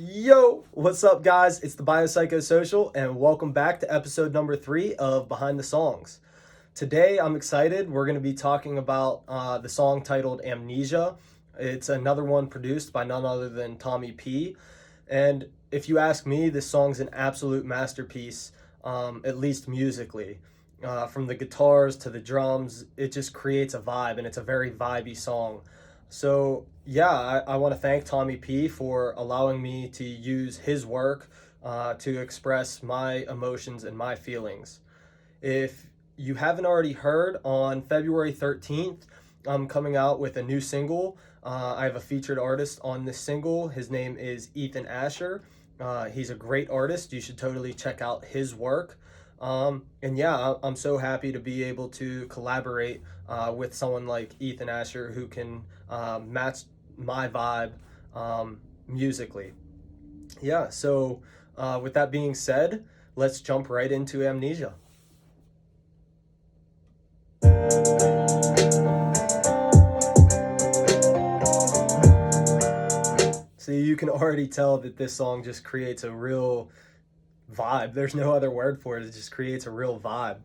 Yo, what's up, guys? It's the BioPsychoSocial, and welcome back to episode number 3 of Behind the Songs. Today, I'm excited. We're going to be talking about the song titled Amnesia. It's another one produced by none other than Tommy P. And if you ask me, this song's an absolute masterpiece, at least musically. From the guitars to the drums, it just creates a vibe, and it's a very vibey song. So yeah, I want to thank Tommy P for allowing me to use his work to express my emotions and my feelings. If you haven't already heard, on February 13th, I'm coming out with a new single. I have a featured artist on this single. His name is Ethan Asher. He's a great artist. You should totally check out his work. And yeah, I'm so happy to be able to collaborate with someone like Ethan Asher who can match my vibe musically. Yeah, so with that being said, let's jump right into Amnesia. See, you can already tell that this song just creates a real vibe. There's no other word for it. It just creates a real vibe.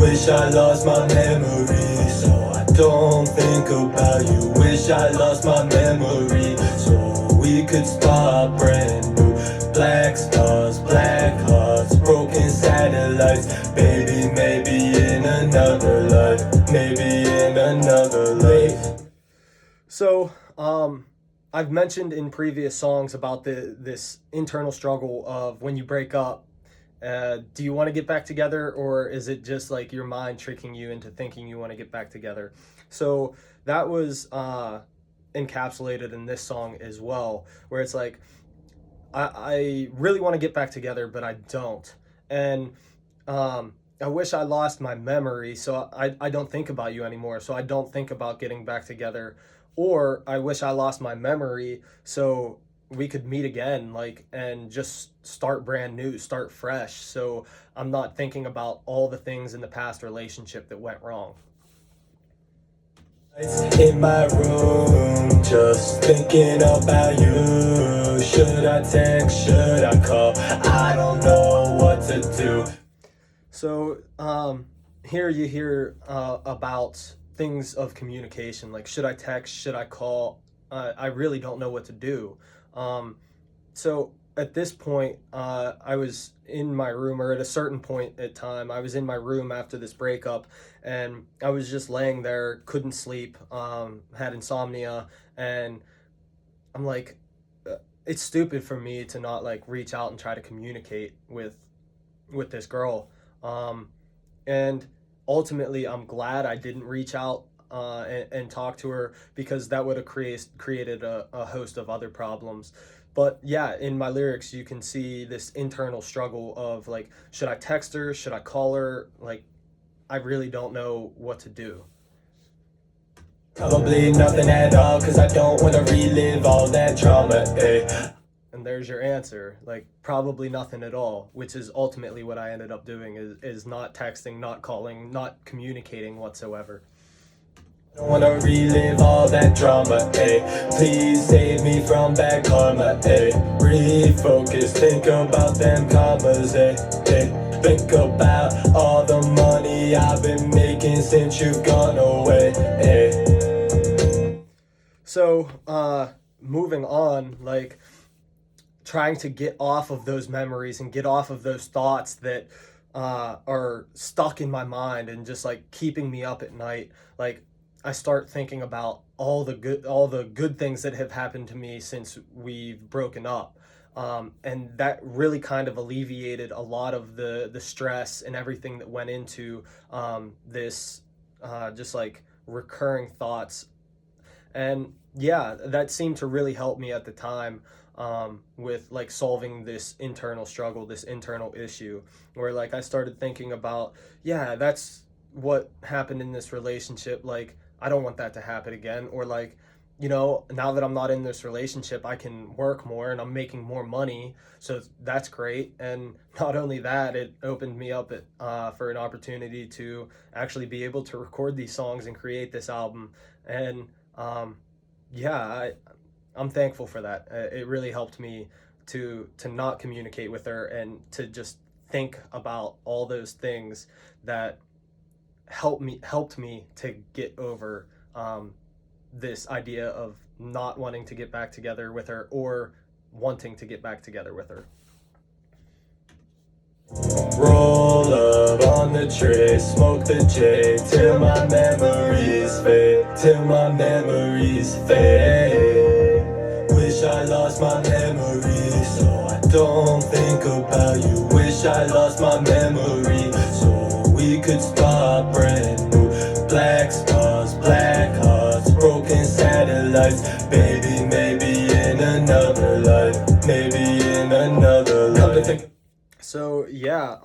Wish I lost my memory so I don't think about you. Wish I lost my memory so we could start brand new. Black stars, black hearts, broken satellites. Baby, maybe in another life. Maybe in another life. So, I've mentioned in previous songs about this internal struggle of when you break up, do you want to get back together, or is it just like your mind tricking you into thinking you want to get back together? So that was encapsulated in this song as well, where it's like, I really want to get back together, but I don't. And I wish I lost my memory so I don't think about you anymore, so I don't think about getting back together. Or I wish I lost my memory so we could meet again, like, and just start brand new, start fresh. So I'm not thinking about all the things in the past relationship that went wrong. In my room, just thinking about you. Should I text? Should I call? I don't know what to do. So here you hear about things of communication, like should I text, should I call? I really don't know what to do. So at this point, I was in my room, or at a certain point at time, I was in my room after this breakup, and I was just laying there, couldn't sleep, had insomnia, and I'm like, it's stupid for me to not like reach out and try to communicate with this girl. And ultimately, I'm glad I didn't reach out and talk to her, because that would have created a host of other problems. But yeah, in my lyrics, you can see this internal struggle of like, should I text her? Should I call her? Like, I really don't know what to do. Probably nothing at all, cause I don't want to relive all that trauma, And there's your answer, like probably nothing at all, which is ultimately what I ended up doing, is not texting, not calling, not communicating whatsoever. I don't wanna relive all that drama, Please save me from bad karma, Refocus, think about them commas, Think about all the money I've been making since you've gone away, So, moving on, like, trying to get off of those memories and get off of those thoughts that are stuck in my mind and just like keeping me up at night. Like, I start thinking about all the good things that have happened to me since we've broken up. And that really kind of alleviated a lot of the stress and everything that went into this just like recurring thoughts. And yeah, that seemed to really help me at the time, with like solving this internal struggle, this internal issue, where like I started thinking about, yeah, that's what happened in this relationship. Like, I don't want that to happen again. Or like, now that I'm not in this relationship, I can work more and I'm making more money. So that's great. And not only that, it opened me up for an opportunity to actually be able to record these songs and create this album. And yeah, I'm thankful for that. It really helped me to not communicate with her and to just think about all those things that helped me to get over this idea of not wanting to get back together with her or wanting to get back together with her. Roll up on the tray, smoke the J till my memories fade, till my memories fade. Wish I lost my memory so I don't think about you. Wish I lost my memory so we could start brand new. Black stars, black hearts, broken satellites. Baby, maybe in another life, maybe in another life. So yeah,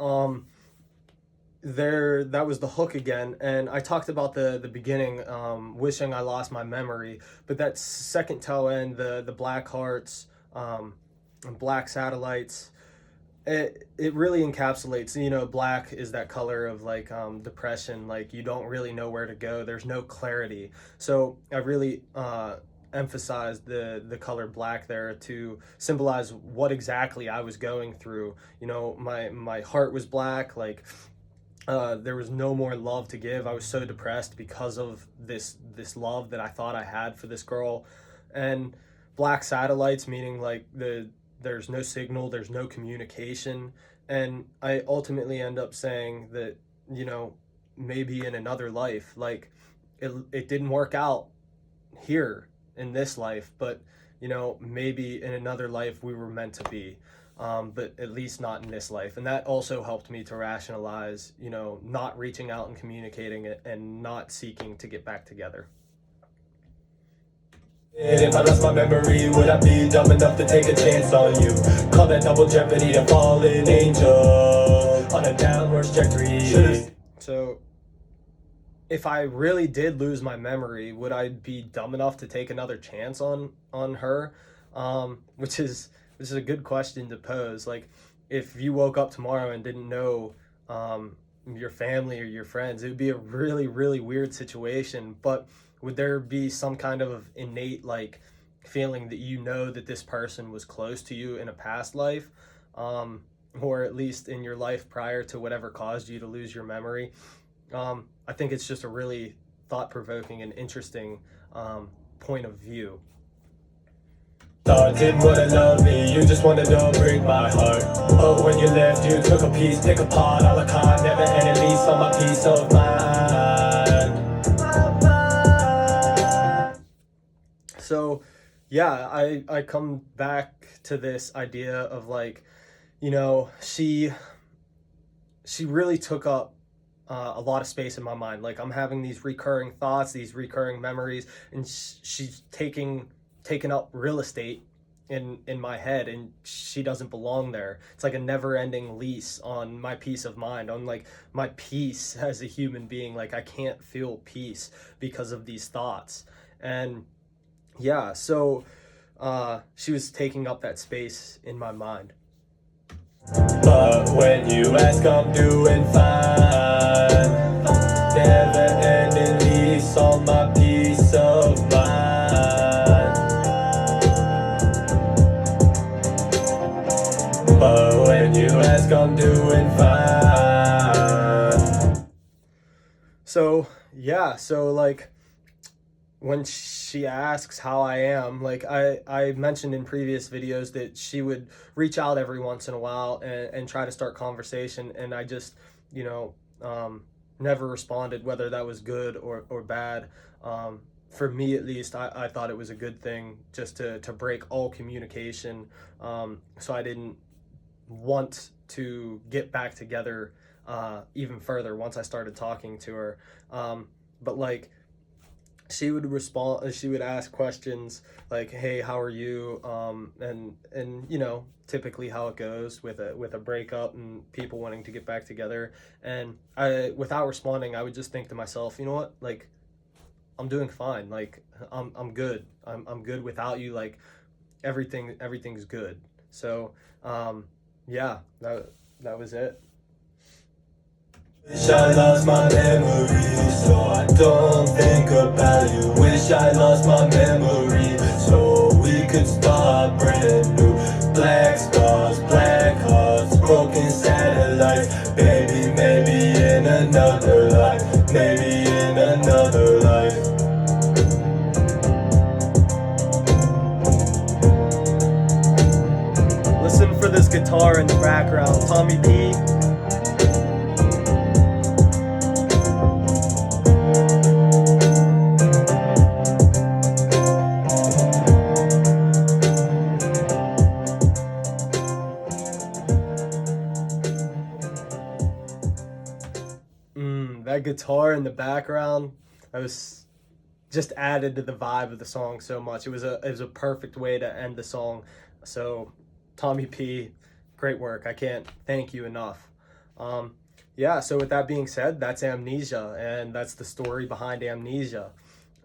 that was the hook again, and I talked about the beginning, wishing I lost my memory, but that second toe end, the black hearts, and black satellites, it really encapsulates, black is that color of like depression, like you don't really know where to go, there's no clarity. So I really emphasized the color black there to symbolize what exactly I was going through. My heart was black, like there was no more love to give. I was so depressed because of this love that I thought I had for this girl. And black satellites, meaning like there's no signal, there's no communication. And I ultimately end up saying that, maybe in another life, like it didn't work out here in this life, but maybe in another life we were meant to be, but at least not in this life. And that also helped me to rationalize, not reaching out and communicating it and not seeking to get back together. If I lost my memory, would I be dumb enough to take a chance on you? Call that double jeopardy, a fallen angel on a downward trajectory. So if I really did lose my memory, would I be dumb enough to take another chance on her? Which is a good question to pose. Like, if you woke up tomorrow and didn't know your family or your friends, it would be a really, really weird situation. But would there be some kind of innate like feeling that that this person was close to you in a past life, or at least in your life prior to whatever caused you to lose your memory? I think it's just a really thought-provoking and interesting point of view. Didn't wanna love me, you just wanted to break my heart. But when you left, you took a piece, pick apart, a la carte, never had at least on my peace of mind. So yeah, I come back to this idea of like, she really took up a lot of space in my mind. Like, I'm having these recurring thoughts, these recurring memories, and she's taking up real estate in my head, and she doesn't belong there. It's like a never-ending lease on my peace of mind, on like my peace as a human being. Like, I can't feel peace because of these thoughts. And yeah, so she was taking up that space in my mind. But when you ask, I'm doing fine. Never ending lease on my peace of mind. But when you ask, I'm doing fine. So like, when she asks how I am, like I mentioned in previous videos that she would reach out every once in a while and try to start conversation, and I just, never responded, whether that was good or bad. For me, at least, I thought it was a good thing just to break all communication, so I didn't want to get back together even further once I started talking to her. But like, she would respond, she would ask questions like, hey, how are you? And typically how it goes with a breakup and people wanting to get back together. And without responding, I would just think to myself, you know what? Like, I'm doing fine. Like, I'm good. I'm good without you. Like, everything's good. So, yeah, that was it. Wish I lost my memory so I don't think about you. Wish I lost my memory guitar in the background. Tommy P. That guitar in the background, I was just added to the vibe of the song so much. It was a perfect way to end the song. So, Tommy P, great work. I can't thank you enough. Yeah. So with that being said, that's Amnesia, and that's the story behind Amnesia.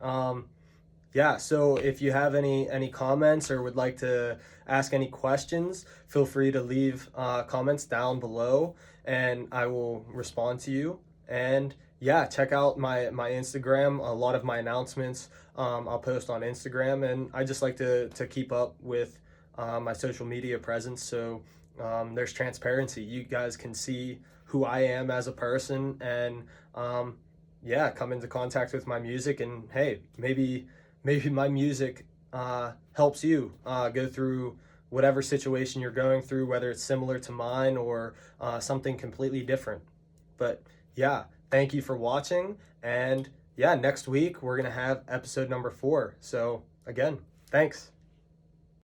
Yeah. So if you have any comments or would like to ask any questions, feel free to leave comments down below, and I will respond to you. And yeah, check out my Instagram. A lot of my announcements I'll post on Instagram, and I just like to keep up with my social media presence. So there's transparency. You guys can see who I am as a person, and yeah, come into contact with my music. And hey, maybe my music helps you go through whatever situation you're going through, whether it's similar to mine or something completely different. But yeah, thank you for watching. And yeah, next week we're going to have episode number 4. So again, thanks.